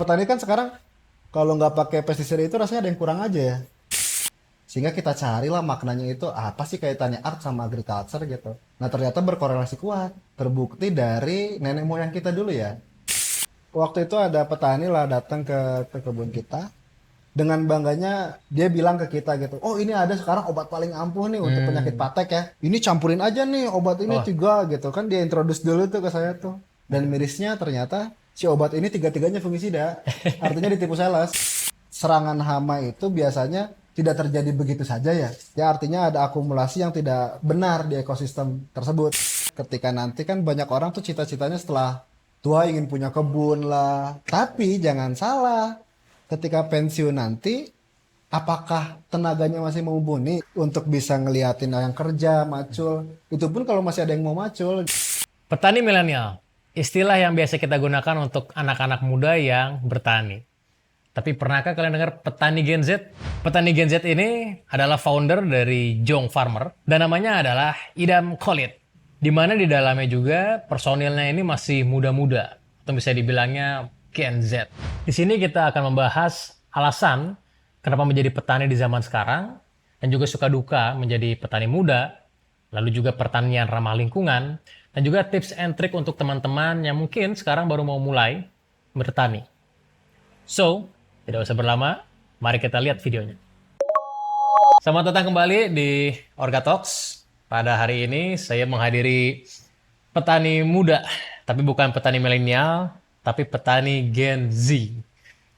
Petani kan sekarang kalau nggak pakai pestisida itu rasanya ada yang kurang aja ya. Sehingga kita carilah maknanya itu apa sih kaitannya art sama agriculture gitu. Nah ternyata berkorelasi kuat. Terbukti dari nenek moyang kita dulu ya. Waktu itu ada petani lah datang ke kebun kita. Dengan bangganya dia bilang ke kita gitu, oh ini ada sekarang obat paling ampuh nih untuk penyakit Hmm. patek ya. Ini campurin aja nih obat ini Oh, tiga gitu kan dia introduce dulu tuh ke saya tuh. Dan mirisnya ternyata si obat ini tiga-tiganya fungisida. Artinya ditipu sales. Serangan hama itu biasanya tidak terjadi begitu saja ya. Ya artinya ada akumulasi yang tidak benar di ekosistem tersebut. Ketika nanti kan banyak orang tuh cita-citanya setelah tua ingin punya kebun lah. Tapi jangan salah, ketika pensiun nanti, apakah tenaganya masih mumpuni untuk bisa ngeliatin yang kerja, macul? Itu pun kalau masih ada yang mau macul. petani milenial. Istilah yang biasa kita gunakan untuk anak-anak muda yang bertani. Tapi pernahkah kalian dengar petani Gen Z? Petani Gen Z ini adalah founder dari Jong Farmer dan namanya adalah Idam Khalid. Di mana di dalamnya juga personilnya ini masih muda-muda atau bisa dibilangnya Gen Z. Di sini kita akan membahas alasan kenapa menjadi petani di zaman sekarang dan juga suka duka menjadi petani muda, lalu juga pertanian ramah lingkungan dan juga tips and trick untuk teman-teman yang mungkin sekarang baru mau mulai bertani. So, tidak usah berlama, mari kita lihat videonya. Selamat datang kembali di Orga Talks. Pada hari ini saya menghadiri petani muda, tapi bukan petani milenial, tapi petani Gen Z.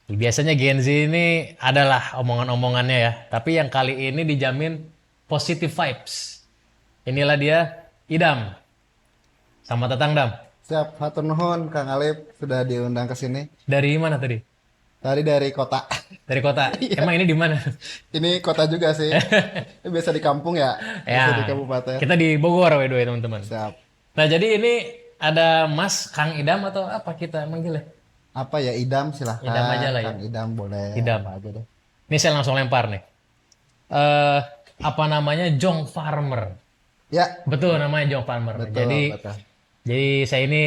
Biasanya Gen Z ini adalah omongan-omongannya ya, tapi yang kali ini dijamin positive vibes. Inilah dia, Idam. Selamat datang, Dam. Siap, hatur nuhun Kang Alip sudah diundang ke sini. Dari mana tadi? Tadi dari kota. Dari kota. Iya, Emang ini di mana? ini kota juga sih. Ini biasa di kampung ya, biasa di Ya, kabupaten. kita di Bogor, by the way, teman-teman. Siap. Nah, jadi ini ada Mas Kang Idam atau apa kita manggilnya? Apa ya, Idam Idam aja silahkan. lah ya. Kang Idam boleh, Idam. apa aja deh. Ini saya langsung lempar nih. Eh, apa namanya? Jong Farmer. Ya, Betul namanya Jong Farmer. betul, Jadi betul. jadi saya ini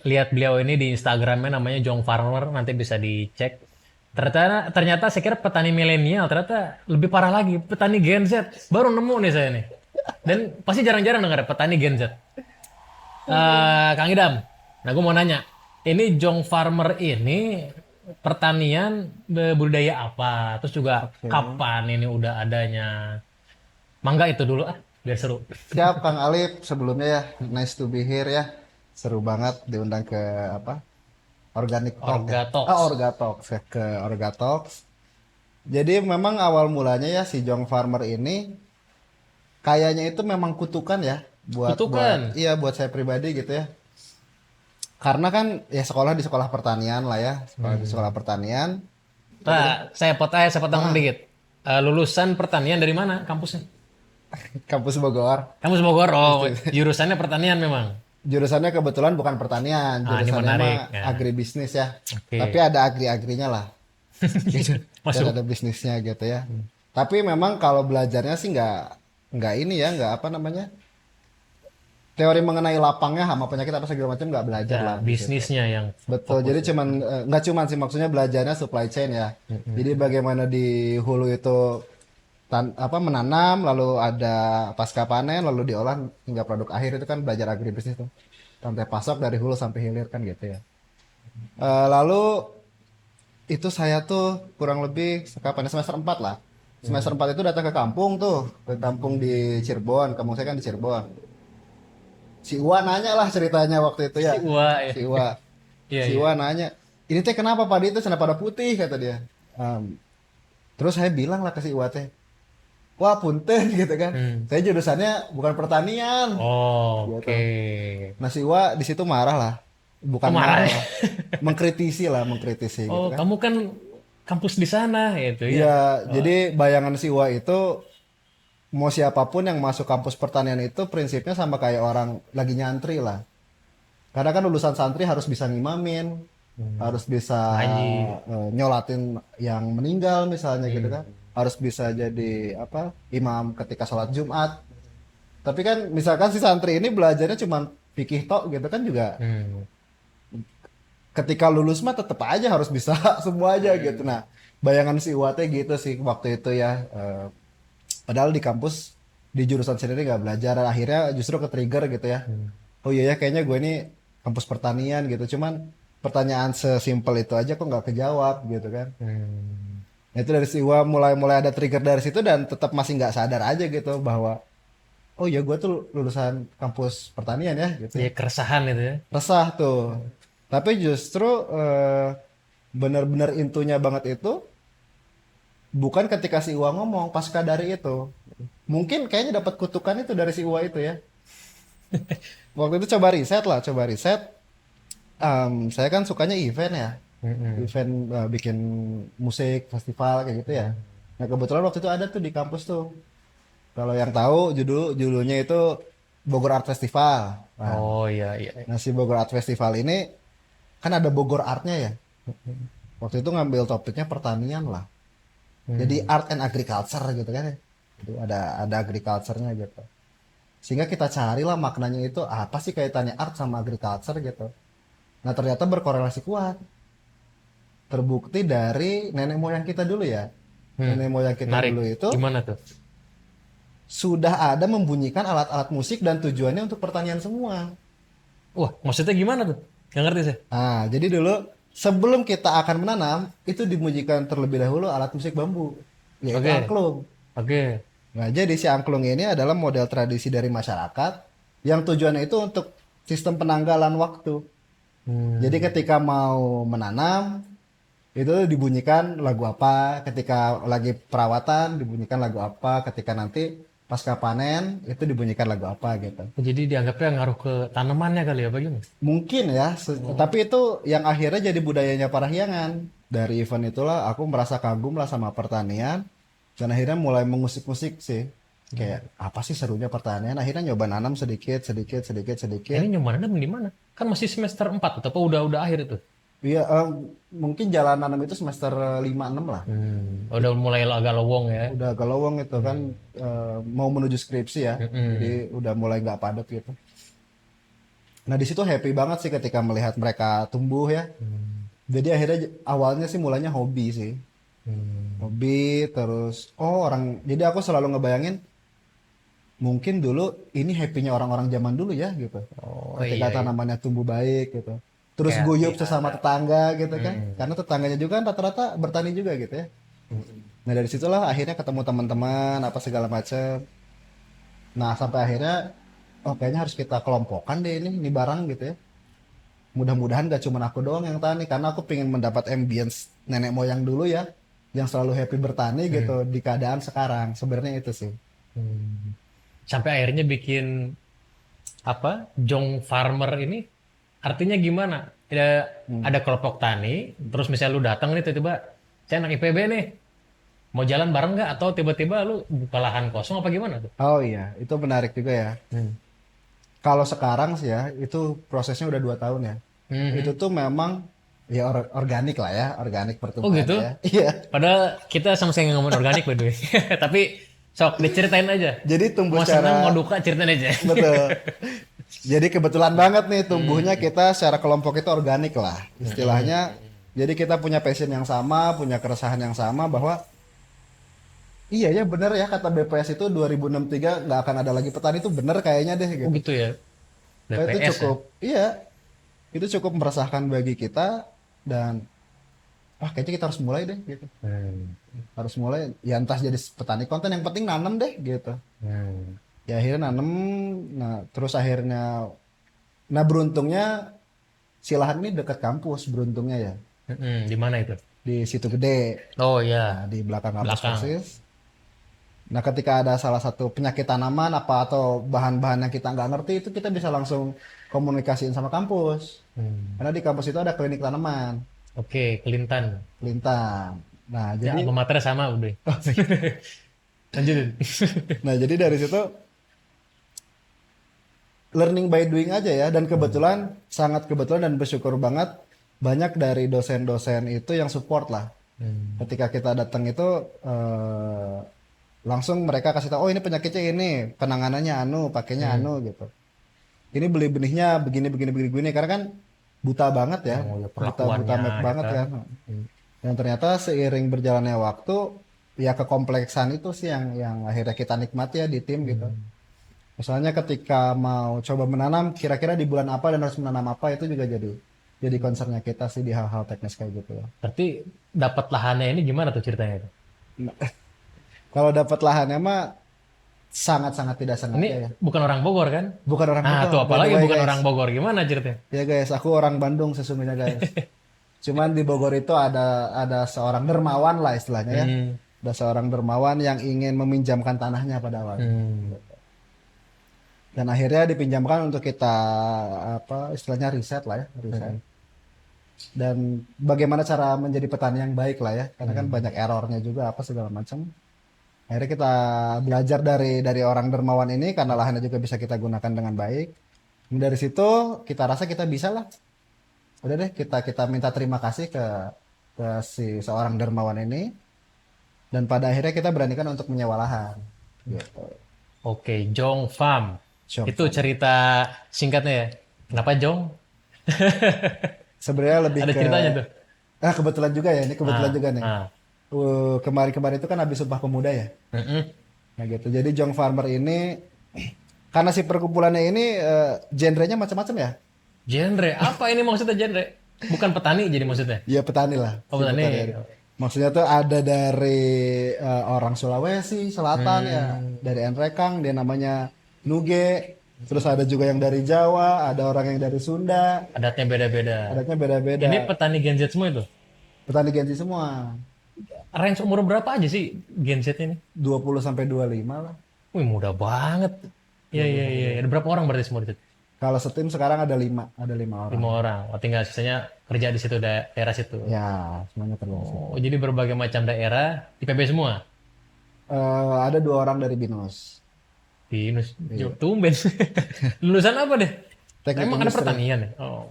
lihat beliau ini di Instagramnya namanya Jong Farmer, nanti bisa dicek. Ternyata saya kira petani milenial, ternyata lebih parah lagi, petani Gen Z. Baru nemu nih saya nih. Dan pasti jarang-jarang dengar petani Gen Z. Kang Idam, nah gue mau nanya, ini Jong Farmer ini pertanian budidaya apa? Terus juga Oke. kapan ini udah adanya? Mangga itu dulu ah, biar seru. Siap Kang Alip, sebelumnya ya nice to be here ya. Seru banget diundang ke apa? Organic Talk ya. Orga Ah, Talks. Orga Talks ya, ke Orga Talks. Jadi memang awal mulanya ya si Jong Farmer ini kayaknya itu memang kutukan ya buat Kutukan. iya buat saya pribadi gitu ya. Karena kan ya sekolah di sekolah pertanian lah ya, sekolah di sekolah pertanian. Nah, saya potong Ah, dikit. Lulusan pertanian dari mana kampusnya? kampus Bogor. Kampus Bogor. Oh, jurusannya pertanian memang. Jurusannya kebetulan bukan pertanian, Ah, ini jurusannya mah menarik. Ya. agribisnis ya. Tapi Oke. ada agri-agrinya lah. Gitu. Dan Masuk. ada bisnisnya gitu ya. Tapi memang kalau belajarnya sih nggak ini ya, nggak apa namanya, teori mengenai lapangnya hama penyakit apa segala macam nggak belajar Ya, lah di situ. bisnisnya yang Betul. fokus. Jadi cuman nggak cuman sih maksudnya belajarnya supply chain ya. Jadi bagaimana di hulu itu apa menanam, lalu ada pasca panen, lalu diolah hingga produk akhir itu kan belajar agribisnis tuh. Rantai pasok dari hulu sampai hilir kan gitu ya. Lalu itu saya tuh kurang lebih kapan ya? Semester 4 lah. Semester 4 itu datang ke kampung tuh, ke kampung di Cirebon. Kampung saya kan di Cirebon. Si Iwa nanya lah ceritanya waktu itu Si ya. Ua ya. Si Iwa. Iya, Si iya. Iwa nanya, ini teh kenapa padi itu sana pada putih kata dia. Terus saya bilang lah ke si Iwa teh, wah punten gitu kan. Hmm. Saya jurusannya bukan pertanian. Oke. Gitu. Nah si Iwa di situ marah lah. Oh, Bukan marah marah. lah. Mengkritisi lah, mengkritisi gitu Oh, kan. kamu kan kampus di sana gitu ya. Iya, Oh, jadi bayangan si Iwa itu mau siapapun yang masuk kampus pertanian itu prinsipnya sama kayak orang lagi nyantri lah. Karena kan lulusan santri harus bisa ngimamin, harus bisa ngaji. nyolatin yang meninggal misalnya gitu kan. Harus bisa jadi apa imam ketika sholat Jumat. Tapi kan misalkan si santri ini belajarnya cuma fikih tok gitu kan juga Hmm. ketika lulus mah tetap aja harus bisa semua aja gitu. Nah, bayangan si Iwate gitu sih waktu itu ya. Padahal di kampus di jurusan sendiri nggak belajar, akhirnya justru ke trigger gitu ya. Oh iya ya, kayaknya gue ini kampus pertanian gitu. Cuman pertanyaan sesimpel itu aja kok nggak kejawab gitu kan. Nah, itu dari si Iwa mulai ada trigger dari situ dan tetap masih nggak sadar aja gitu bahwa oh ya gue tuh lulusan kampus pertanian ya gitu ya. Ya keresahan itu ya. Resah tuh. Tapi justru benar-benar intunya banget itu bukan ketika si Iwa ngomong, pasca dari itu. Mungkin kayaknya dapat kutukan itu dari si Iwa itu ya. Waktu itu coba riset. Saya kan sukanya event ya, event bikin musik, festival kayak gitu ya. Nah kebetulan waktu itu ada tuh di kampus tuh. Kalau yang tahu judulnya itu Bogor Art Festival. Oh iya iya. Nah si Bogor Art Festival ini kan ada Bogor Artnya ya. Waktu itu ngambil topiknya pertanian lah. Jadi art and agriculture gitu kan ya. Jadi ada agriculture-nya gitu. Sehingga kita carilah maknanya itu apa sih kaitannya art sama agriculture gitu. Nah ternyata berkorelasi kuat. Terbukti dari nenek moyang kita dulu ya. Nenek moyang kita Menarik. dulu itu Gimana tuh? sudah ada membunyikan alat-alat musik dan tujuannya untuk pertanian semua. Wah, maksudnya gimana tuh? Gak ngerti sih. Nah, jadi dulu sebelum kita akan menanam, itu dibunyikan terlebih dahulu alat musik bambu, yaitu Oke. angklung. Oke. Nah, jadi si angklung ini adalah model tradisi dari masyarakat yang tujuannya itu untuk sistem penanggalan waktu. Jadi ketika mau menanam, itu dibunyikan lagu apa, ketika lagi perawatan dibunyikan lagu apa, ketika nanti pasca panen itu dibunyikan lagu apa gitu. Jadi dianggapnya ngaruh ke tanamannya kali ya, bagaimana? Mungkin ya, tapi itu yang akhirnya jadi budayanya Parahyangan. Dari event itulah aku merasa kagum lah sama pertanian dan akhirnya mulai mengusik-musik sih. Kayak apa sih serunya pertanian? Akhirnya nyoba nanam sedikit, sedikit, sedikit, sedikit. Ini nyobainnya di mana? Kan masih semester 4 atau udah akhir itu? Iya, mungkin jalan nanam itu semester 5-6 lah. Udah mulai agak lowong ya. Udah agak lowong itu kan mau menuju skripsi ya. Jadi udah mulai nggak padat gitu. Nah di situ happy banget sih ketika melihat mereka tumbuh ya. Jadi akhirnya awalnya sih mulanya hobi sih. Hobi terus jadi aku selalu ngebayangin mungkin dulu ini happy-nya orang-orang zaman dulu ya gitu. Oh Ketika iya. tanamannya tumbuh baik gitu. Terus Kayak guyup sesama tetangga gitu kan. Karena tetangganya juga kan rata-rata bertani juga gitu ya. Nah dari situlah akhirnya ketemu teman-teman apa segala macam. Nah sampai akhirnya oh kayaknya harus kita kelompokkan deh ini barang gitu ya. Mudah-mudahan gak cuma aku doang yang tani karena aku pengen mendapat ambience nenek moyang dulu ya yang selalu happy bertani gitu di keadaan sekarang. Sebenarnya itu sih. Sampai akhirnya bikin apa? Jong Farmer ini artinya gimana? Ada kelompok tani, terus misalnya lu datang nih tiba-tiba, saya anak IPB nih, mau jalan bareng nggak? Atau tiba-tiba lu buka lahan kosong apa gimana tuh? Oh iya, itu menarik juga ya. Kalau sekarang sih ya, itu prosesnya udah 2 tahun ya. Itu tuh memang ya organik lah ya, organik Oh pertumbuhan gitu? ya. Iya. Padahal kita sama-sama yang ngomongin organik by the way. Tapi sok diceritain aja. Jadi tumbuh Mau senang mau secara duka ceritain aja. betul. Jadi kebetulan banget nih tumbuhnya kita secara kelompok itu organik lah istilahnya. Jadi kita punya passion yang sama, punya keresahan yang sama bahwa iya ya bener ya kata BPS itu 2063 nggak akan ada lagi petani itu bener kayaknya deh Oh gitu. gitu ya. Itu BPS ya. cukup iya itu cukup meresahkan bagi kita dan wah kayaknya kita harus mulai deh gitu. Harus mulai ya entah jadi petani konten yang penting nanam deh gitu. Ya akhirnya nanam, nah terus akhirnya nah beruntungnya si lahan ini dekat kampus beruntungnya ya Di mana itu? di situ gede. Oh Nah, ya, di belakang kampus belakang. persis. Nah ketika ada salah satu penyakit tanaman apa atau bahan-bahan yang kita nggak ngerti itu kita bisa langsung komunikasiin sama kampus. Karena di kampus itu ada klinik tanaman, Oke, Kelintan. Lintang. Nah Ya, jadi alma mater sama udah. Lanjutin. nah jadi dari situ learning by doing aja ya dan kebetulan sangat kebetulan dan bersyukur banget banyak dari dosen-dosen itu yang support lah. Ketika kita datang itu langsung mereka kasih tahu oh ini penyakitnya ini penanganannya anu pakainya anu gitu. Ini beli benihnya begini begini begini begini karena kan buta banget ya, Oh, ya buta perlakuannya mek ya banget kan. kan. Dan ternyata seiring berjalannya waktu, ya kekompleksan itu sih yang akhirnya kita nikmati ya di tim gitu. Misalnya ketika mau coba menanam, kira-kira di bulan apa dan harus menanam apa itu juga jadi concernnya kita sih di hal-hal teknis kayak gitu ya. Berarti dapat lahannya ini gimana tuh ceritanya itu? Kalau dapat lahannya mah sangat-sangat tidak sengaja ya. Ini bukan orang Bogor kan? Bukan orang Ah, Bogor, tuh by the apalagi way bukan guys. orang Bogor. Gimana ceritanya? Ya guys, aku orang Bandung sesungguhnya guys. Cuman di Bogor itu ada seorang dermawan lah istilahnya ya. Hmm. Ada seorang dermawan yang ingin meminjamkan tanahnya pada awalnya. Hmm. Dan akhirnya dipinjamkan untuk kita apa istilahnya riset lah ya, riset. Dan bagaimana cara menjadi petani yang baik lah ya. Karena kan banyak errornya juga apa segala macam. Akhirnya kita belajar dari orang dermawan ini karena lahannya juga bisa kita gunakan dengan baik. Dan dari situ kita rasa kita bisa lah. Udah deh kita minta terima kasih ke si seorang dermawan ini dan pada akhirnya kita beranikan untuk menyewa lahan. Gitu. Oke, Jong Farm. Jong Itu cerita singkatnya ya. Kenapa Jong? Sebenarnya lebih Ada ke ceritanya tuh. kebetulan juga ya ini kebetulan juga nih. Ah. Kemarin-kemarin itu kan habis Sumpah Pemuda ya. Mm-mm. Nah gitu. Jadi Jong Farmer ini karena si perkumpulannya ini genrenya macam-macam ya. Genre. Apa ini maksudnya genre? Bukan petani jadi maksudnya? Iya petani lah. Oh, Si petani. petani. Maksudnya tuh ada dari orang Sulawesi Selatan ya, dari Enrekang dia namanya Nuge. Terus ada juga yang dari Jawa, ada orang yang dari Sunda. Adatnya beda-beda. Adatnya beda-beda. Ini petani Gen Z semua itu? Petani Gen Z semua. Range umur berapa aja sih Gen Z ini? 20 sampai 25 lah. Wih, muda banget. Iya, iya, iya. Ada berapa orang berarti semua di situ? Kalau setim sekarang ada 5 orang. 5 orang. Oh, tinggal sisanya kerja di situ, daerah situ. Ya, semuanya terus. Oh, jadi berbagai macam daerah, IPB semua? Ada 2 orang dari BINUS. Binus. Tumben. Lulusan apa deh? Teknik Emang ada industri. pertanian ya? Oh,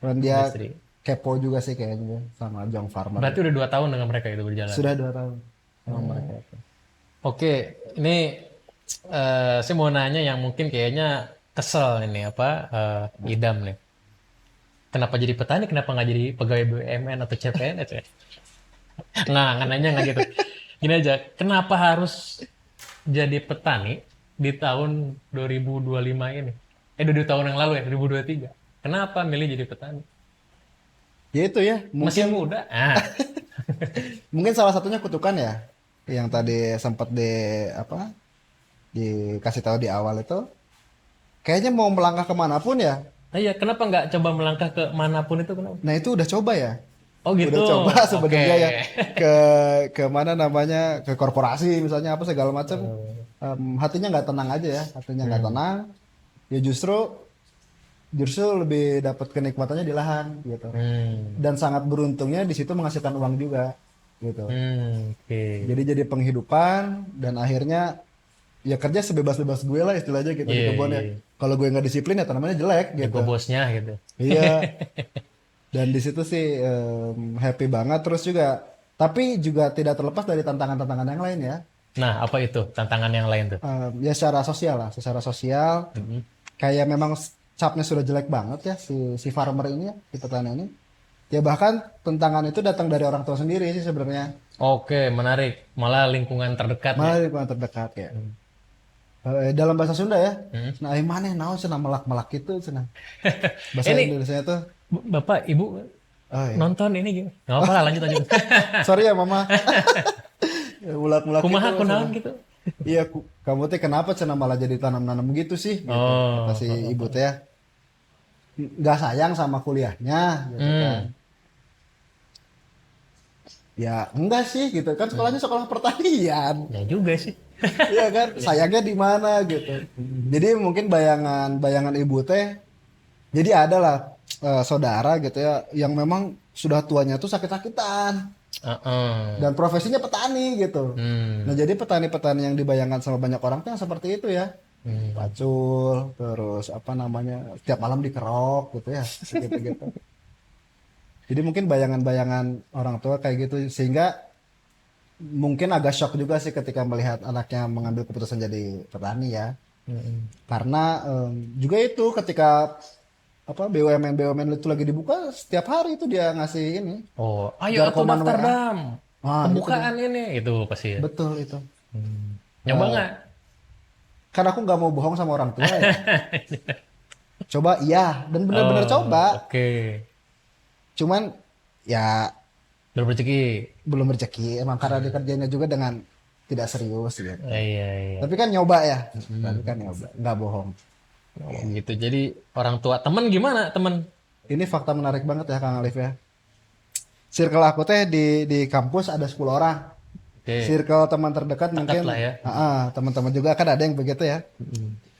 Dan dia industri. kepo juga sih kayaknya sama Jong Farmer. Berarti udah 2 tahun dengan mereka itu berjalan. Sudah 2 tahun sama mereka itu. Oke, ini saya mau nanya yang mungkin kayaknya kesel ini apa idam nih. Kenapa jadi petani? Kenapa nggak jadi pegawai BUMN atau CPNS ya? Nggak nanya nggak gitu. Gini aja, kenapa harus jadi petani di tahun 2025 ini? 2 tahun yang lalu ya, 2023. Kenapa milih jadi petani? Ya itu ya, Masih muda. mungkin salah satunya kutukan ya, yang tadi sempat dikasih tahu di awal itu, kayaknya mau melangkah kemanapun ya. Nah, iya, kenapa nggak coba melangkah ke manapun itu kenapa? Nah itu udah coba ya, Oh gitu. udah coba sebenarnya Oke. ya ke mana namanya ke korporasi misalnya apa segala macam. Hatinya nggak tenang aja ya, hatinya nggak tenang. Ya justru lebih dapat kenikmatannya di lahan gitu. Dan sangat beruntungnya di situ menghasilkan uang juga gitu. Oke. Jadi penghidupan dan akhirnya ya kerja sebebas-bebas gue lah istilahnya gitu di Iya, kebun ya. iya. Kalau gue nggak disiplin ya tanamannya jelek gitu. Jago bosnya gitu. Iya. Dan di situ sih happy banget terus juga. Tapi juga tidak terlepas dari tantangan-tantangan yang lain ya. Nah, apa itu tantangan yang lain tuh? Ya secara sosial lah, secara sosial. Kayak memang capnya sudah jelek banget ya si farmer ini ya, si petani ini. Ya bahkan tantangan itu datang dari orang tua sendiri sih sebenarnya. Oke, menarik. Malah lingkungan terdekat ya. Malah lingkungan terdekat ya. Dalam bahasa Sunda ya. Nah, mana naon cenah melak-melak itu cenah. Bahasa Ini- Indonesia tuh. Bapak, Ibu Oh, iya. nonton ini gitu. Nggak apa-apa lah, lanjut lanjut. Sorry ya Mama. Mulak-mulak Kumaha itu. kunaon gitu. Iya, kamu teh kenapa cenah malah jadi tanam-nanam gitu sih? Gitu. Oh. Kata si ibu teh ya. Nggak sayang sama kuliahnya gitu kan. Ya enggak sih gitu kan sekolahnya sekolah pertanian. Ya juga sih. Iya kan sayangnya di mana gitu. Jadi mungkin bayangan ibu teh jadi ada lah saudara gitu ya yang memang sudah tuanya tuh sakit-sakitan Heeh. dan profesinya petani gitu. Nah, jadi petani-petani yang dibayangkan sama banyak orang tuh yang seperti itu ya. Pacul, terus apa namanya? Setiap malam dikerok gitu ya, gitu-gitu. Jadi mungkin bayangan-bayangan orang tua kayak gitu sehingga mungkin agak shock juga sih ketika melihat anaknya mengambil keputusan jadi petani ya. Karena juga itu ketika apa BUMN itu lagi dibuka, setiap hari itu dia ngasih ini. Oh, ayo atuh Jarkoman daftar WA. dam. Ah, itu dia. Pembukaan ini itu pasti ya. Betul itu. Nyoba nggak? Kan aku nggak mau bohong sama orang tua ya. Coba iya, dan bener-bener Oh, coba. oke. Cuman ya Belum rezeki. belum rezeki emang karena dikerjainnya juga dengan tidak serius gitu. Iya, iya. Tapi kan nyoba ya. Tapi kan nyoba, nggak bohong. Oh, gitu. Jadi orang tua temen gimana temen? Ini fakta menarik banget ya Kang Alif ya. Circle aku teh di kampus ada 10 orang. Oke. Circle teman terdekat mungkin lah ya. teman-teman juga kan ada yang begitu ya.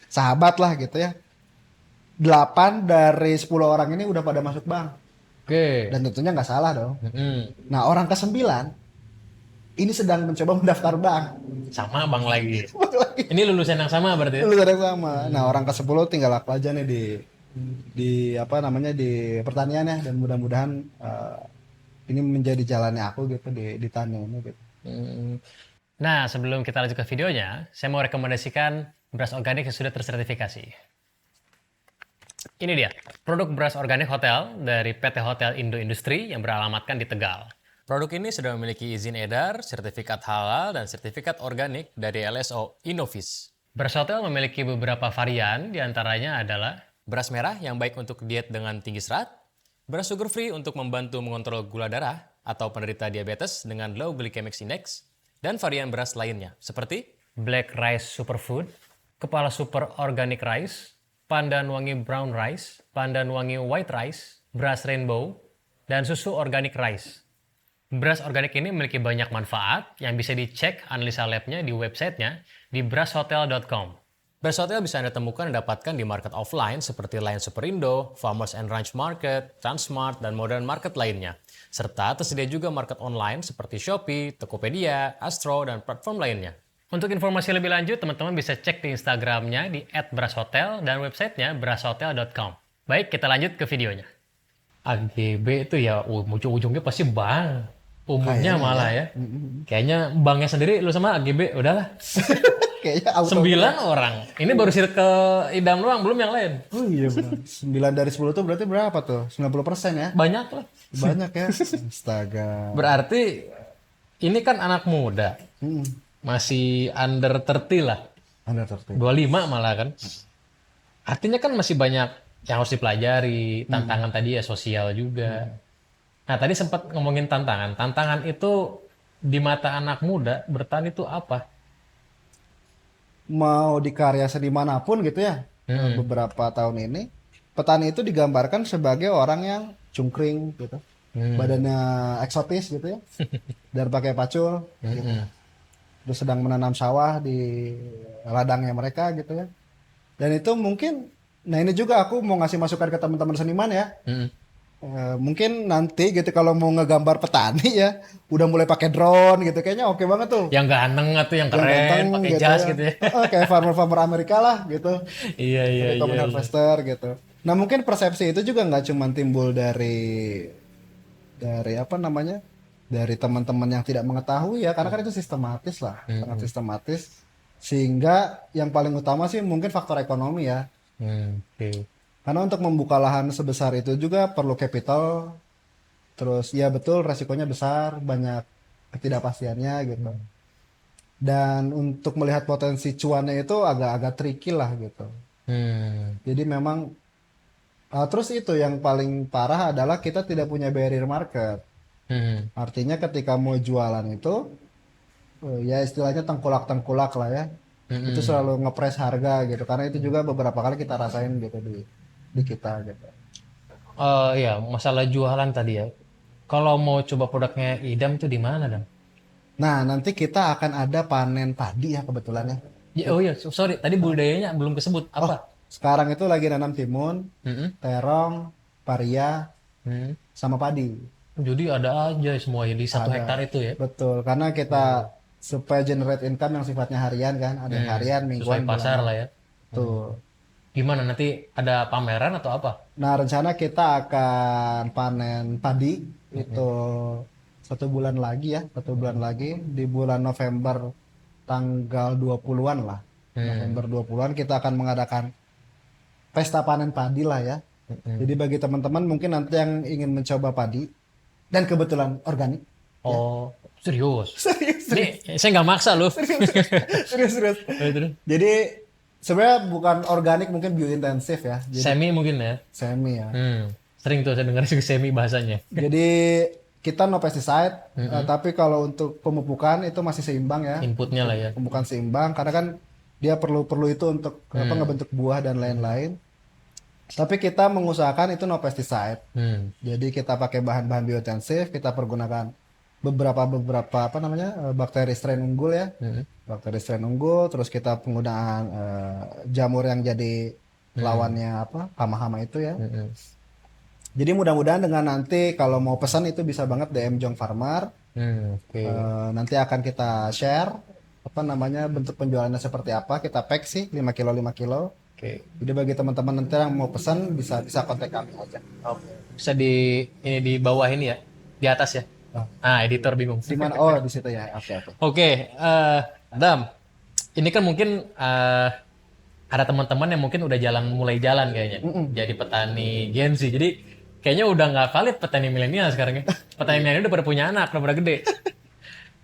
Sahabat lah gitu ya. 8 dari 10 orang ini udah pada masuk bank. Oke. Dan tentunya nggak salah dong. Mm-mm. Nah, orang ke-9 ini sedang mencoba mendaftar bank. Sama bang lagi. Ini lulusan yang sama berarti ya? Lulusan yang sama. Nah, orang ke-10 tinggal aku aja nih di apa namanya di pertanian ya, dan mudah-mudahan ini menjadi jalannya aku gitu di tani ini gitu. Mm. Nah, sebelum kita lanjut ke videonya, saya mau rekomendasikan beras organik yang sudah tersertifikasi. Ini dia, produk beras organik hotel dari PT Hotel Indo Industri yang beralamatkan di Tegal. Produk ini sudah memiliki izin edar, sertifikat halal, dan sertifikat organik dari LSO Innovis. Beras hotel memiliki beberapa varian, diantaranya adalah beras merah yang baik untuk diet dengan tinggi serat, beras sugar free untuk membantu mengontrol gula darah atau penderita diabetes dengan low glycemic index, dan varian beras lainnya seperti Black Rice Superfood, Kepala Super Organic Rice, Pandan Wangi Brown Rice, Pandan Wangi White Rice, beras Rainbow, dan susu Organic Rice. Beras organik ini memiliki banyak manfaat yang bisa dicek analisa labnya di websitenya di berashotel.com. Beras hotel bisa Anda temukan dan dapatkan di market offline seperti Lion Superindo, Farmers and Ranch Market, Transmart, dan Modern Market lainnya. Serta tersedia juga market online seperti Shopee, Tokopedia, Astro, dan platform lainnya. Untuk informasi lebih lanjut, teman-teman bisa cek di Instagramnya di @berashotel dan websitenya berashotel.com. Baik, kita lanjut ke videonya. AGB itu ya ujung-ujungnya pasti bank. Umumnya Kayaknya malah ya. Kayaknya banknya sendiri lu sama AGB udahlah. Kayaknya auto. 9 orang. Ini baru circle Idam doang, belum yang lain. Oh iya, Bang. 9 dari 10 tuh berarti berapa tuh? 90% ya? Banyak lah. Banyak ya. Astaga. Berarti ini kan anak muda. Masih under 30 lah. Anda tertib. 25 malah kan. Artinya kan masih banyak yang harus dipelajari. Tantangan tadi ya sosial juga. Nah tadi sempat ngomongin tantangan. Tantangan itu di mata anak muda bertani itu apa? Mau di karya seni manapun gitu ya. Beberapa tahun ini petani itu digambarkan sebagai orang yang cungkring gitu. Badannya eksotis gitu ya. Dan pakai pacul gitu. Terus sedang menanam sawah di ladangnya mereka gitu ya. Dan itu mungkin, nah ini juga aku mau ngasih masukan ke teman-teman seniman ya. Mungkin nanti gitu kalau mau ngegambar petani ya, udah mulai pakai drone gitu, kayaknya oke banget tuh. Yang ganteng atau yang keren, Ganteng pakai gitu jas ya. gitu ya. Kayak farmer-farmer Amerika lah gitu. Iya, iya, Kayak common harvester gitu. Nah mungkin persepsi itu juga nggak cuma timbul dari apa namanya, dari teman-teman yang tidak mengetahui ya, karena kan itu sistematis lah, sangat sistematis. Sehingga yang paling utama sih mungkin faktor ekonomi ya. Oke. Karena untuk membuka lahan sebesar itu juga perlu capital. Terus ya betul resikonya besar, banyak ketidakpastiannya gitu. Dan untuk melihat potensi cuannya itu agak-agak tricky lah gitu. Jadi memang terus itu yang paling parah adalah kita tidak punya barrier market. Artinya ketika mau jualan itu ya istilahnya tengkulak-tengkulak lah ya. Itu selalu ngepres harga gitu. Karena itu juga beberapa kali kita rasain gitu di kita gitu. Iya, masalah jualan tadi ya. Kalau mau coba produknya Idam tuh di mana, Dam? Nah, nanti kita akan ada panen padi ya kebetulan ya. Oh iya, sorry, tadi budidayanya belum kesebut. Apa? Sekarang itu lagi nanam timun, terong, paria, sama padi. Jadi ada aja semuanya di 1 hektar itu ya. Betul, karena kita supaya generate income yang sifatnya harian kan, ada yang harian, Sesuai mingguan, pasar lah ya. tuh. Gimana nanti ada pameran atau apa? Nah, rencana kita akan panen padi itu 1 bulan lagi ya, 1 bulan lagi di bulan November tanggal 20-an lah. November 20-an kita akan mengadakan pesta panen padi lah ya. Jadi bagi teman-teman mungkin nanti yang ingin mencoba padi dan kebetulan organik. Oh, serius. Serius, Ini saya nggak maksa loh. serius. Jadi sebenarnya bukan organik, mungkin biointensif ya. Jadi Semi mungkin ya. semi ya. Sering tuh saya dengar juga semi bahasanya. Jadi kita no pesticide, tapi kalau untuk pemupukan itu masih seimbang ya. Inputnya lah ya. Pemupukan seimbang karena kan dia perlu itu untuk ngebentuk buah dan lain-lain. Tapi kita mengusahakan itu no pesticide. Jadi kita pakai bahan-bahan biointensif, kita pergunakan beberapa apa namanya bakteri strain unggul ya, bakteri strain unggul. Terus kita penggunaan jamur yang jadi lawannya apa hama-hama itu ya. Jadi mudah-mudahan dengan nanti kalau mau pesan itu bisa banget DM Jong Farmer. Nanti akan kita share apa namanya bentuk penjualannya seperti apa. Kita pack sih 5 kilo 5 kilo. Jadi bagi teman-teman nanti yang mau pesan bisa kontak kami aja. Bisa ini di bawah ini ya, di atas ya. Editor bingung. Di mana? Oh, di situ ya. Oke. Adam, ini kan mungkin ada teman-teman yang mungkin udah mulai jalan kayaknya, jadi petani Gen Z. Jadi kayaknya udah nggak valid petani milenial sekarang ya. Petani milenial udah pada punya anak, udah pada gede.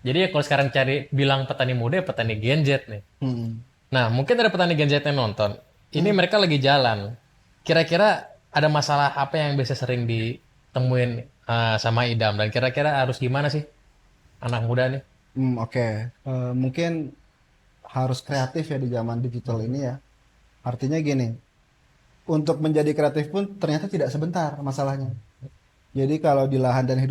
Jadi ya kalau sekarang bilang petani muda, ya petani Gen Z nih. Nah, mungkin ada petani Gen Z yang nonton. Ini mereka lagi jalan. Kira-kira ada masalah apa yang biasa sering ditemuin sama Idam, dan kira-kira harus gimana sih anak muda nih? Oke. Mungkin harus kreatif ya di zaman digital ini ya. Artinya gini, untuk menjadi kreatif pun ternyata tidak sebentar masalahnya. Jadi kalau di lahan dan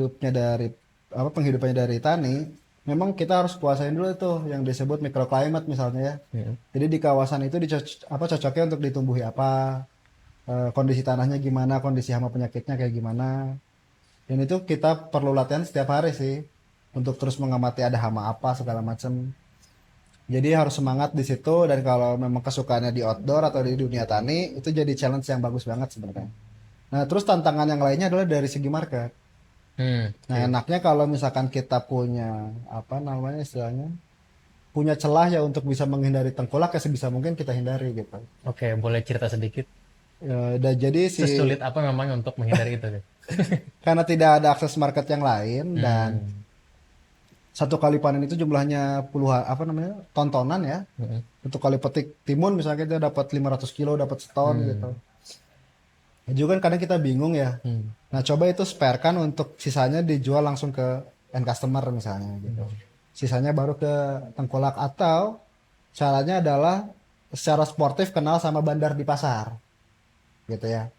penghidupannya dari tani, memang kita harus kuasain dulu tuh yang disebut microclimate misalnya ya. Jadi di kawasan itu cocoknya untuk ditumbuhi apa, kondisi tanahnya gimana, kondisi hama penyakitnya kayak gimana. Dan itu kita perlu latihan setiap hari sih untuk terus mengamati ada hama apa segala macam. Jadi harus semangat di situ, dan kalau memang kesukaannya di outdoor atau di dunia tani itu jadi challenge yang bagus banget sebenarnya. Nah, terus tantangan yang lainnya adalah dari segi market. Nah, enaknya kalau misalkan kita punya apa namanya istilahnya punya celah ya untuk bisa menghindari tengkulak ya sebisa mungkin kita hindari gitu. Oke, boleh cerita sedikit? Dan jadi Sesulit apa memang untuk menghindari itu? Karena tidak ada akses market yang lain dan satu kali panen itu jumlahnya puluhan tontonan ya. Untuk kali petik timun misalnya kita dapat 500 kilo, dapat seton gitu. Ya juga kan kadang kita bingung ya. Nah, coba itu sparekan untuk sisanya dijual langsung ke end customer misalnya gitu. Sisanya baru ke tengkulak, atau caranya adalah secara sportif kenal sama bandar di pasar. Gitu ya.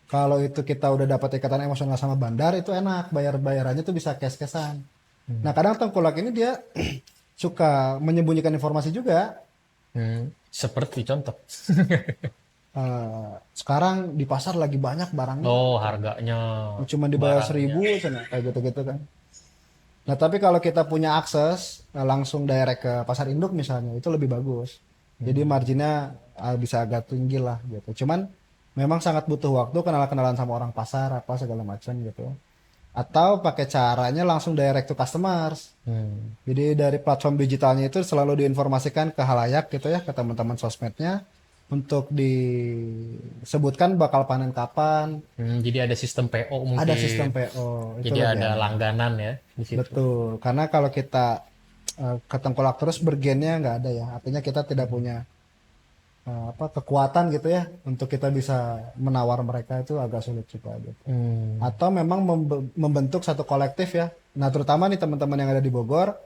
Kalau itu kita udah dapat ikatan emosional sama bandar, itu enak, bayarannya tuh bisa cash-cashan. Nah, kadang tengkulak ini dia suka menyembunyikan informasi juga. Seperti contoh. Sekarang di pasar lagi banyak barangnya. Oh, harganya. Cuma dibayar 1.000 kayak gitu-gitu kan. Nah, tapi kalau kita punya akses langsung direct ke pasar induk misalnya, itu lebih bagus. Jadi marginnya bisa agak tinggi lah gitu. Cuman memang sangat butuh waktu kenalan sama orang pasar apa segala macam gitu. Atau pakai caranya langsung direct to customers. Jadi dari platform digitalnya itu selalu diinformasikan ke halayak gitu ya, ke teman-teman sosmednya untuk disebutkan bakal panen kapan. Jadi ada sistem PO mungkin. Ada sistem PO. Jadi ada langganan ya di situ. Betul. Karena kalau kita ke tengkulak terus bergennya nggak ada ya. Artinya kita tidak punya kekuatan gitu ya untuk kita bisa menawar mereka, itu agak sulit juga gitu. Atau memang membentuk satu kolektif ya. Nah, terutama nih teman-teman yang ada di Bogor,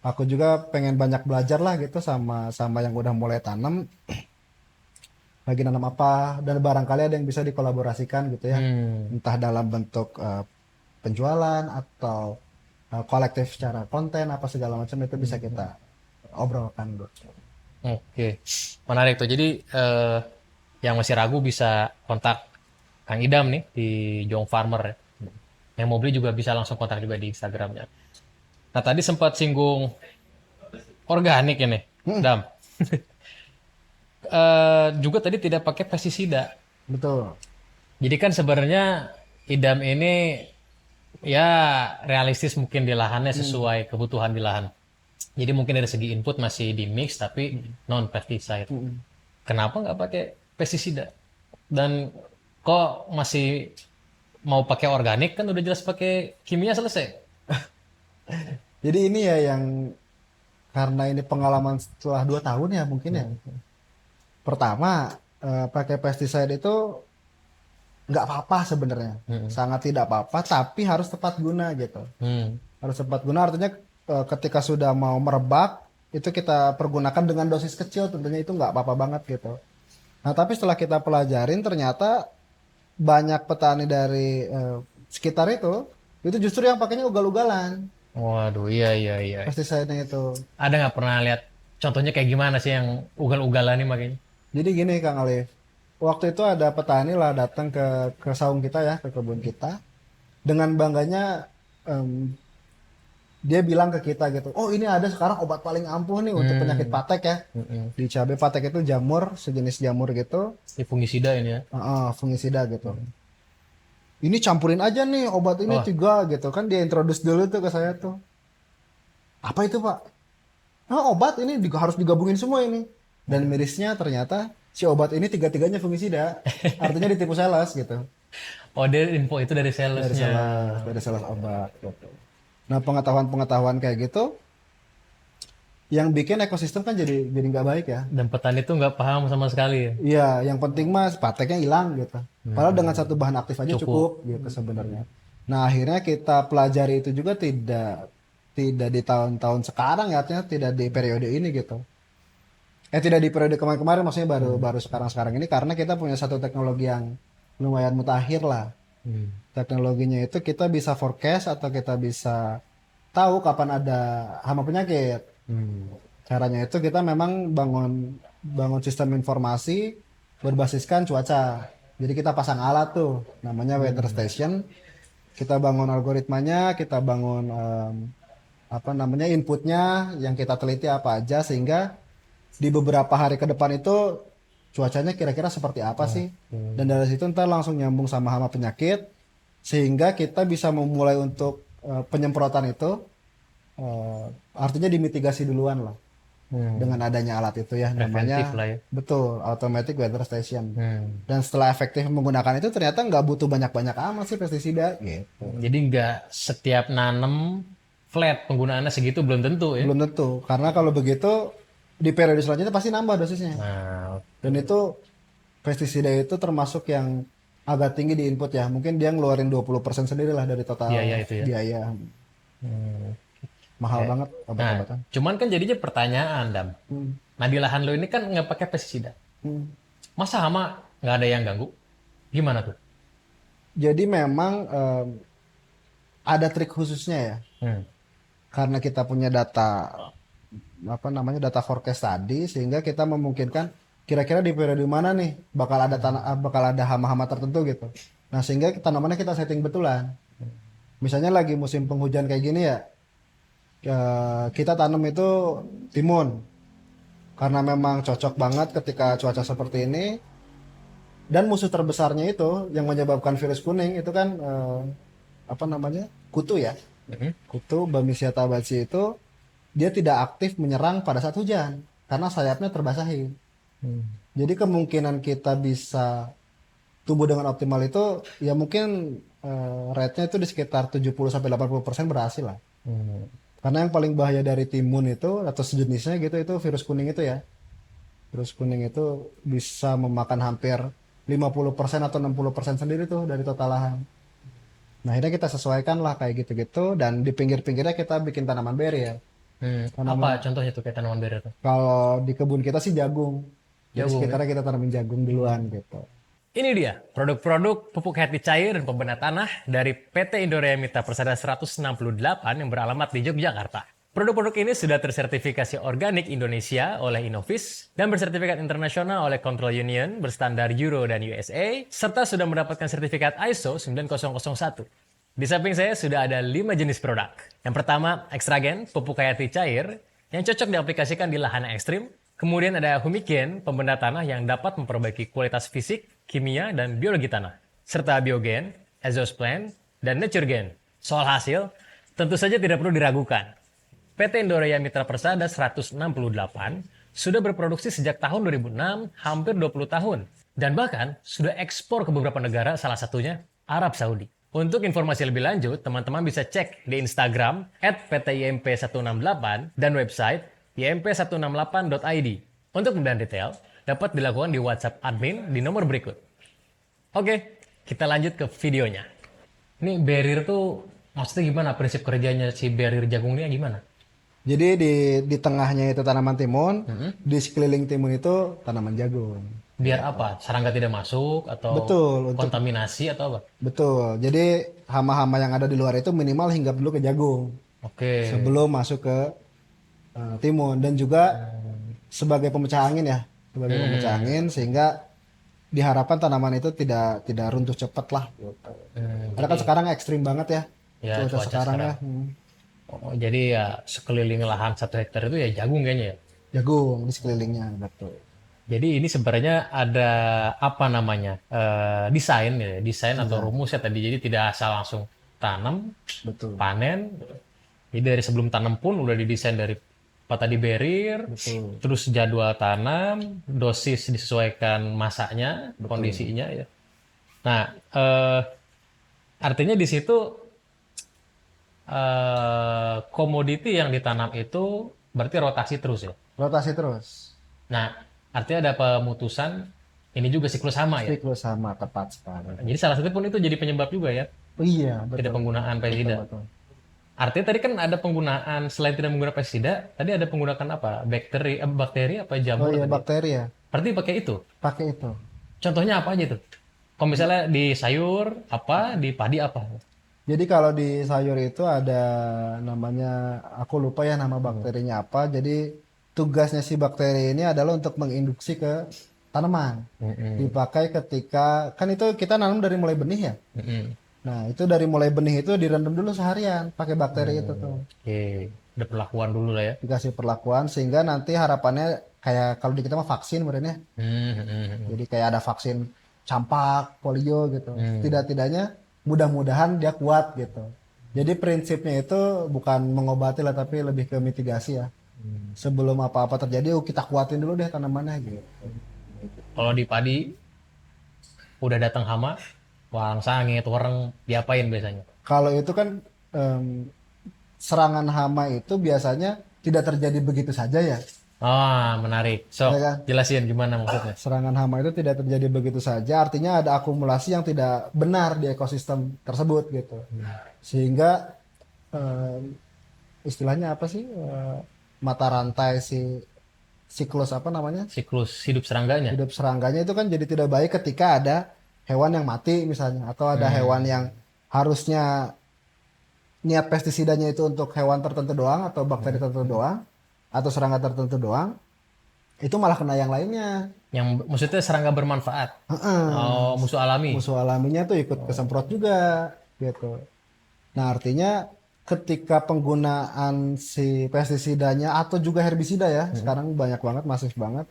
aku juga pengen banyak belajar lah gitu sama yang udah mulai tanam. Lagi nanam apa, dan barangkali ada yang bisa dikolaborasikan gitu ya. Entah dalam bentuk penjualan atau kolektif secara konten apa segala macam, itu bisa kita obrolkan gitu. Oke, menarik tuh. Jadi yang masih ragu bisa kontak Kang Idam nih di Jong Farmer ya. Yang mau beli juga bisa langsung kontak juga di Instagramnya. Nah, tadi sempat singgung organik ini, Dam. Juga tadi tidak pakai pestisida. Betul. Jadi kan sebenarnya Idam ini ya realistis mungkin di lahannya sesuai kebutuhan di lahan. Jadi mungkin dari segi input masih di mix tapi non pesticide. Kenapa nggak pakai pestisida? Dan Kok masih mau pakai organik, kan udah jelas pakai kimia selesai. Jadi ini ya yang karena ini pengalaman setelah 2 tahun ya mungkin ya. Pertama, pakai pestiside itu nggak apa-apa sebenarnya, sangat tidak apa-apa, tapi harus tepat guna gitu. Hmm. Harus tepat guna artinya ketika sudah mau merebak itu kita pergunakan dengan dosis kecil, tentunya itu nggak apa-apa banget gitu. Nah tapi setelah kita pelajarin ternyata banyak petani dari sekitar itu justru yang pakainya ugal-ugalan Waduh, iya iya iya. pestiside itu. Ada nggak pernah lihat contohnya kayak gimana sih yang ugal-ugalan nih makanya? Jadi gini Kang Alif, waktu itu ada petani lah datang ke saung kita ya, ke kebun kita. Dengan bangganya em, dia bilang ke kita gitu, oh ini ada sekarang obat paling ampuh nih untuk penyakit patek ya. Di cabai patek itu jamur, sejenis jamur gitu, Ini fungisida ini ya. fungisida gitu. Ini campurin aja nih obat ini Wah. 3 gitu kan, dia introduce dulu tuh ke saya tuh. Apa itu Pak? Nah, obat ini harus digabungin semua ini. Dan mirisnya ternyata si obat ini tiga-tiganya fungisida. Artinya ditipu sales gitu. Oh, dia info itu dari Dari salesnya. sales obat gitu. Nah, pengetahuan-pengetahuan kayak gitu yang bikin ekosistem kan jadi nggak baik ya. Dan petani tuh nggak paham sama sekali ya. Iya, yang penting mas pateknya hilang gitu. Padahal dengan satu bahan aktif aja cukup gitu sebenarnya. Nah, akhirnya kita pelajari itu juga tidak tidak di tahun-tahun sekarang ya, artinya tidak di periode ini gitu. Tidak di periode kemarin-kemarin, maksudnya baru sekarang-sekarang ini karena kita punya satu teknologi yang lumayan mutakhir lah. Teknologinya itu kita bisa forecast atau kita bisa tahu kapan ada hama penyakit. Caranya itu kita memang bangun bangun sistem informasi berbasiskan cuaca. Jadi kita pasang alat tuh, namanya weather station. Kita bangun algoritmanya, kita bangun apa namanya inputnya, yang kita teliti apa aja sehingga di beberapa hari ke depan itu cuacanya kira-kira seperti apa sih. Dan dari situ ntar langsung nyambung sama hama penyakit sehingga kita bisa memulai untuk penyemprotan itu artinya dimitigasi duluan lah dengan adanya alat itu ya, Preventif namanya lah ya. betul automatic weather station. Hmm. Dan setelah efektif menggunakan itu ternyata nggak butuh banyak-banyak amat sih pestisida gitu. Jadi nggak setiap nanem flat penggunaannya segitu belum tentu ya. Belum tentu karena kalau begitu di periode selanjutnya pasti nambah dosisnya. Nah, Dan itu pestisida itu termasuk yang agak tinggi di input ya. Mungkin dia ngeluarin 20% sendiri lah dari total biaya itu ya. biaya. Mahal banget Nah, obat-obatan. cuman kan jadinya pertanyaan, Dam. Hmm. Nah, di lahan lo ini kan nggak pakai pestisida. Hmm. Masa hama nggak ada yang ganggu? Gimana tuh? Jadi memang ada trik khususnya ya. Hmm. Karena kita punya data apa namanya data forecast tadi sehingga kita memungkinkan kira-kira di periode mana nih bakal ada hama-hama tertentu gitu. Nah, sehingga tanamannya kita setting betulan. Misalnya lagi musim penghujan kayak gini ya, kita tanam itu timun karena memang cocok banget ketika cuaca seperti ini. Dan musuh terbesarnya itu yang menyebabkan virus kuning itu kan apa namanya kutu ya, kutu Bamisia tabaci itu dia tidak aktif menyerang pada saat hujan karena sayapnya terbasahi. Jadi kemungkinan kita bisa tumbuh dengan optimal itu ya mungkin rate-nya itu di sekitar 70-80% berhasil lah. Karena yang paling bahaya dari timun itu atau sejenisnya gitu itu virus kuning itu ya. Virus kuning itu bisa memakan hampir 50% atau 60% sendiri tuh dari total lahan. Nah, akhirnya kita sesuaikan lah kayak gitu-gitu dan di pinggir-pinggirnya kita bikin tanaman beri ya. Apa contohnya tuh kayak tanaman beri tuh? Kalau di kebun kita sih jagung. Jadi Jagung, sekitarnya kita tanamin jagung duluan gitu. Ini dia produk-produk pupuk hati cair dan pembena tanah dari PT Indorea Mitra Persada 168 yang beralamat di Yogyakarta. Produk-produk ini sudah tersertifikasi organik Indonesia oleh Innovis dan bersertifikat internasional oleh Control Union berstandar Euro dan USA, serta sudah mendapatkan sertifikat ISO 9001. Di samping saya sudah ada 5 jenis produk. Yang pertama, Extragen, pupuk hayati cair, yang cocok diaplikasikan di lahan ekstrim. Kemudian ada Humigen, pembenda tanah yang dapat memperbaiki kualitas fisik, kimia, dan biologi tanah. Serta Biogen, Exosplan, dan Naturegen. Soal hasil, tentu saja tidak perlu diragukan. PT Indorea Mitra Persada 168 sudah berproduksi sejak tahun 2006, hampir 20 tahun. dan bahkan sudah ekspor ke beberapa negara, salah satunya Arab Saudi. Untuk informasi lebih lanjut, teman-teman bisa cek di Instagram @ptimp168 dan website imp168.id. Untuk lebih detail, dapat dilakukan di WhatsApp admin di nomor berikut. Oke, kita lanjut ke videonya. Ini barrier tuh maksudnya gimana? Prinsip kerjanya si barrier jagung ini gimana? Jadi di tengahnya itu tanaman timun, di sekeliling timun itu tanaman jagung. Biar apa? Serangga tidak masuk atau Betul, kontaminasi atau apa? betul. Jadi hama-hama yang ada di luar itu minimal hinggap dulu ke jagung Oke. sebelum masuk ke timun, dan juga sebagai pemecah angin ya, sebagai pemecah angin, sehingga diharapkan tanaman itu tidak runtuh cepat lah. Gitu. Karena kan sekarang ekstrim banget ya, Ya, cuaca cuaca sekarang ya. sekarang. Oh, jadi ya sekeliling lahan 1 hektar itu ya jagung kayaknya ya. Jagung di sekelilingnya, betul. Jadi ini sebenarnya ada apa namanya desain ya, desain atau rumus ya tadi. Jadi tidak asal langsung tanam, Betul. panen. Jadi dari sebelum tanam pun udah didesain dari apa tadi barrier, Betul. terus jadwal tanam, dosis disesuaikan masaknya, kondisinya ya. Nah, artinya di situ komoditi yang ditanam itu berarti rotasi terus ya. Rotasi terus. Nah, artinya ada pemutusan ini juga siklus hama ya. Siklus sama, tepat sekali. Jadi salah satu pun itu jadi penyebab juga ya, Oh, iya, betul. tidak penggunaan pestisida. Betul. Artinya tadi kan ada penggunaan selain tidak menggunakan pestisida, tadi ada penggunaan apa? Bakteri apa Oh jamur iya, tadi? bakteri ya. Berarti pakai itu. Pakai itu. Contohnya apa aja tuh? Kalau misalnya di sayur apa, di padi apa? Jadi kalau di sayur itu ada namanya, aku lupa ya nama bakterinya apa. Jadi tugasnya si bakteri ini adalah untuk menginduksi ke tanaman. Dipakai ketika, kan itu kita nanam dari mulai benih ya. Nah, itu dari mulai benih itu direndam dulu seharian pakai bakteri itu tuh. Oke, ada perlakuan dulu lah ya. Dikasih perlakuan sehingga nanti harapannya kayak kalau di kita mah vaksin sebenarnya. Jadi kayak ada vaksin campak, polio gitu. Tidak-tidaknya mudah-mudahan dia kuat gitu. Jadi prinsipnya itu bukan mengobati lah, tapi lebih ke mitigasi ya. Sebelum apa-apa terjadi, kita kuatin dulu deh tanamannya gitu. Kalau di padi udah datang hama, walang sangit, wareng, diapain biasanya? Kalau itu kan serangan hama itu biasanya tidak terjadi begitu saja ya. Ah, menarik. So, Ya kan? jelasin gimana maksudnya. Serangan hama itu tidak terjadi begitu saja, artinya ada akumulasi yang tidak benar di ekosistem tersebut gitu. Sehingga istilahnya apa sih, mata rantai si siklus apa namanya, Siklus hidup serangganya. hidup serangganya itu kan jadi tidak baik ketika ada hewan yang mati misalnya, atau ada hewan yang harusnya niat pestisidanya itu untuk hewan tertentu doang atau bakteri tertentu doang atau serangga tertentu doang, itu malah kena yang lainnya. Yang maksudnya serangga bermanfaat. Heeh. Oh, musuh alami. Musuh alaminya tuh ikut kesemprot juga gitu. Nah, artinya ketika penggunaan si pestisidanya atau juga herbisida ya, sekarang banyak banget, masif banget,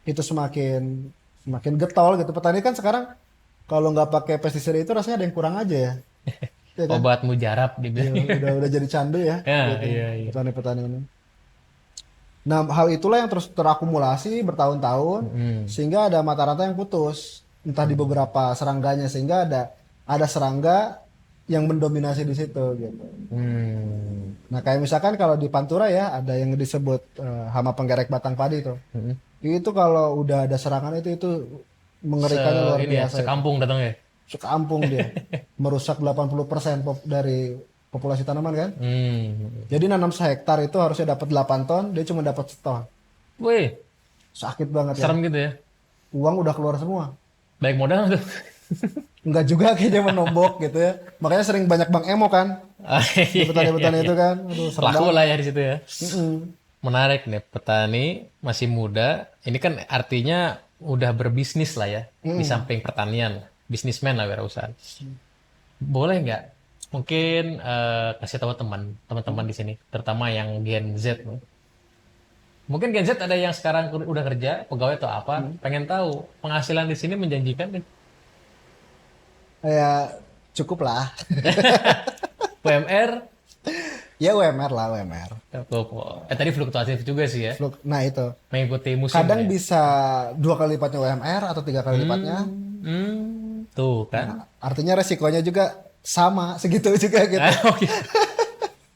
itu semakin semakin getol gitu. Petani kan sekarang kalau nggak pakai pestisida itu rasanya ada yang kurang aja ya. Ya kan? Obat mujarab Ya, dibilang. udah jadi candu ya, Ya, gitu, iya, iya. petani-petani ini. Nah, hal itulah yang terus terakumulasi bertahun-tahun sehingga ada mata rantai yang putus, entah di beberapa serangganya, sehingga ada serangga yang mendominasi di situ gitu. Nah, kayak misalkan kalau di Pantura ya ada yang disebut hama penggerek batang padi itu. Itu kalau udah ada serangan itu mengerikannya luar Ini ya, biasa. sekampung datang ya. Sekampung dia. Merusak 80% dari populasi tanaman kan. Jadi nanam sehektar itu harusnya dapat 8 ton, dia cuma dapat seton. Wih, Sakit banget ya. serem gitu ya. Uang udah keluar semua. Baik modal tuh. Enggak juga kayaknya menombok gitu ya. Makanya sering banyak Bang Emo kan. Di petani-petani itu kan. Aduh, serem Laku banget. lah ya di situ ya. Mm-mm. Menarik nih, petani masih muda. Ini kan artinya udah berbisnis lah ya. Di samping pertanian. Bisnismen lah wirausaha. Boleh nggak? Mungkin kasih tahu teman-teman di sini, terutama yang Gen Z. Mungkin Gen Z ada yang sekarang udah kerja, pegawai atau apa, pengen tahu penghasilan di sini menjanjikan nih. Ya cukup lah. UMR Ya UMR lah, UMR. Tadi fluktuatif juga sih ya. Nah itu. Mengikuti musim Kadang ya. bisa 2 kali lipatnya UMR atau 3 kali lipatnya. Tuh kan. Nah, artinya resikonya juga sama, segitu juga gitu. Oke.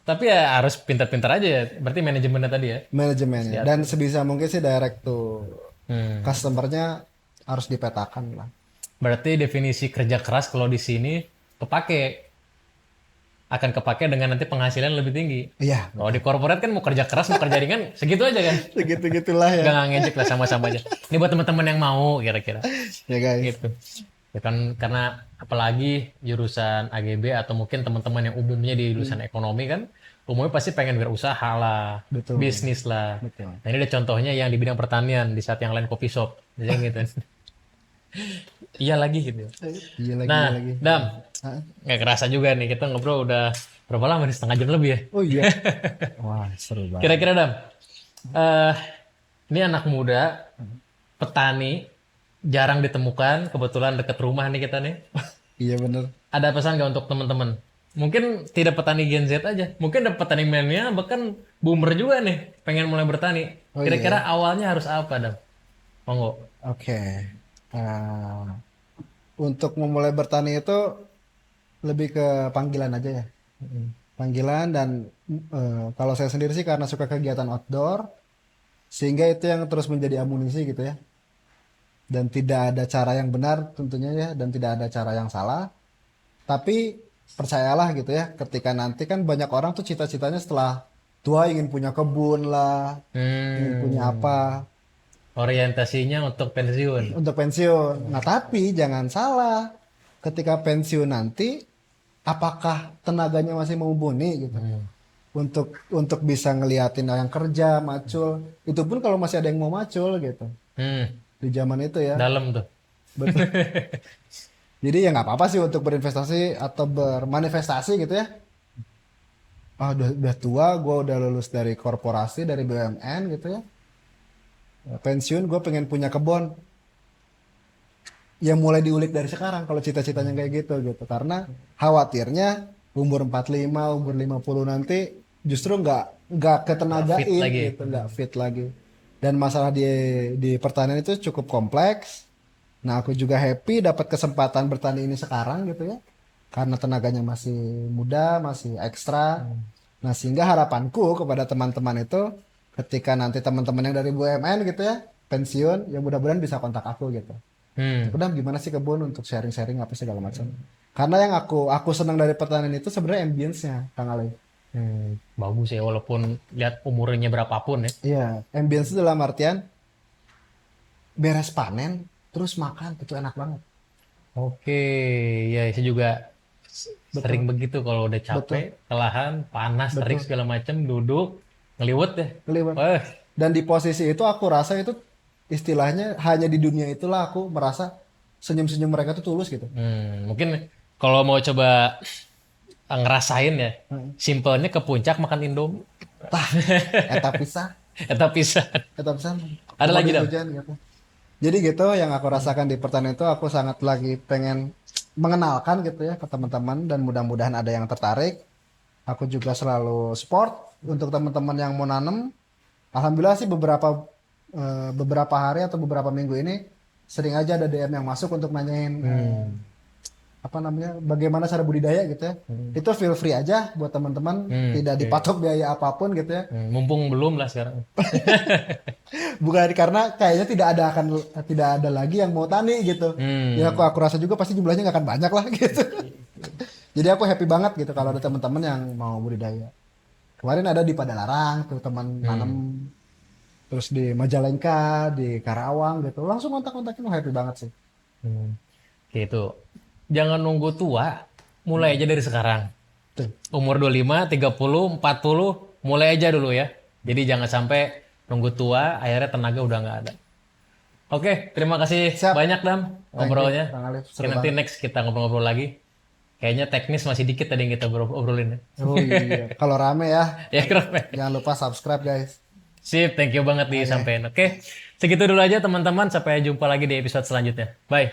Tapi ya harus pintar-pintar aja ya. Berarti manajemennya tadi ya. Manajemennya. Dan sebisa mungkin sih direct to Hmm. customer-nya harus dipetakan lah. Berarti definisi kerja keras kalau di sini akan kepake dengan nanti penghasilan lebih tinggi. Iya, Kalau di korporat kan mau kerja keras mau kerja ringan segitu aja kan. segitu-gitulah ya. Gak ngejek lah sama-sama aja. Ini buat teman-teman yang mau kira-kira. Ya guys. Gitu. Ya kan karena apalagi jurusan AGB atau mungkin teman-teman yang umumnya di jurusan ekonomi kan umumnya pasti pengen berusaha lah, Betul. bisnis lah. Betul. Nah ini ada contohnya yang di bidang pertanian di saat yang lain coffee shop, jadi gitu. Iya lagi gitu. Iya lagi, Nah, iya lagi. Dam, Hah? nggak kerasa juga nih kita ngobrol udah berapa lama nih, setengah jam lebih ya. Oh iya. Wah, seru banget. Kira-kira Dam, ini anak muda, petani, jarang ditemukan, kebetulan deket rumah nih kita nih. Iya bener. Ada pesan nggak untuk teman-teman? Mungkin tidak petani Gen Z aja, mungkin ada petani milenial bahkan boomer juga nih, pengen mulai bertani. Oh, Kira-kira awalnya harus apa, Dam? Monggo. Oke. Nah, untuk memulai bertani itu lebih ke panggilan aja ya. Panggilan dan kalau saya sendiri sih karena suka kegiatan outdoor, sehingga itu yang terus menjadi amunisi gitu ya. Dan tidak ada cara yang benar tentunya ya, dan tidak ada cara yang salah. Tapi percayalah gitu ya, ketika nanti kan banyak orang tuh cita-citanya setelah tua ingin punya kebun lah, ingin punya apa Orientasinya untuk pensiun. untuk pensiun. Nah, tapi jangan salah, ketika pensiun nanti, apakah tenaganya masih mumpuni gitu? Untuk bisa ngeliatin yang kerja, macul. Itu pun kalau masih ada yang mau macul gitu. Di zaman itu ya. Dalam tuh. Betul. Jadi ya nggak apa-apa sih untuk berinvestasi atau bermanifestasi gitu ya. Ah, udah tua, gue udah lulus dari korporasi, dari BUMN gitu ya. Pensiun, gue pengen punya kebun. Ya mulai diulik dari sekarang kalau cita-citanya kayak gitu. Karena khawatirnya umur 45, umur 50 nanti justru nggak ketenagain fit lagi. gitu, nggak fit lagi. Dan masalah di pertanian itu cukup kompleks. Nah, aku juga happy dapat kesempatan bertani ini sekarang gitu ya. Karena tenaganya masih muda, masih ekstra. Nah, sehingga harapanku kepada teman-teman itu ketika nanti teman-teman yang dari BUMN gitu ya, pensiun, ya mudah-mudahan bisa kontak aku gitu. Udah gimana sih kebun untuk sharing-sharing apa segala macam. Karena yang aku senang dari pertanian itu sebenarnya ambience-nya, Kang Ali. Bagus ya walaupun lihat umurnya berapapun ya. Iya, ambience itu dalam artian beres panen terus makan itu enak banget. Oke, ya saya juga sering begitu kalau udah capek, kelelahan, panas, terik segala macam, duduk ngeliwet deh. Kelihatan. Wah, Dan di posisi itu aku rasa itu istilahnya hanya di dunia itulah aku merasa senyum-senyum mereka tuh tulus gitu. mungkin kalau mau coba ngerasain ya, simpelnya ke puncak makan Indomie. Tah, eta pisah, Eta pisan. eta pisah. Ada lagi, Dam? Hujan gitu. Jadi gitu yang aku rasakan di pertanian itu aku sangat lagi pengen mengenalkan gitu ya ke teman-teman dan mudah-mudahan ada yang tertarik. Aku juga selalu support untuk teman-teman yang mau nanam. Alhamdulillah sih beberapa hari atau beberapa minggu ini sering aja ada DM yang masuk untuk nanyain apa namanya bagaimana cara budidaya gitu ya. Itu feel free aja buat teman-teman, tidak dipatok biaya apapun gitu ya. Mumpung belum lah sekarang. Bukan karena kayaknya tidak ada lagi yang mau tani gitu. Ya aku rasa juga pasti jumlahnya nggak akan banyak lah gitu. Jadi aku happy banget gitu kalau ada teman-teman yang mau budidaya. Kemarin ada di Padalarang tuh teman nanam, terus di Majalengka, di Karawang gitu. Langsung kontak-kontakin, happy banget sih. Gitu. Jangan nunggu tua, mulai aja dari sekarang. Tuh. Umur 25, 30, 40, mulai aja dulu ya. Jadi jangan sampai nunggu tua, akhirnya tenaga udah nggak ada. Oke, terima kasih Siap. banyak Dam ngobrolnya. Kang Alif, seru Nanti next kita ngobrol-ngobrol lagi. Kayaknya teknis masih dikit tadi yang kita obrolin ya. Oh iya, kalau rame ya, Ya keren. jangan lupa subscribe guys. Sip, thank you banget disampaikan. Oke, segitu dulu aja teman-teman. Sampai jumpa lagi di episode selanjutnya. Bye.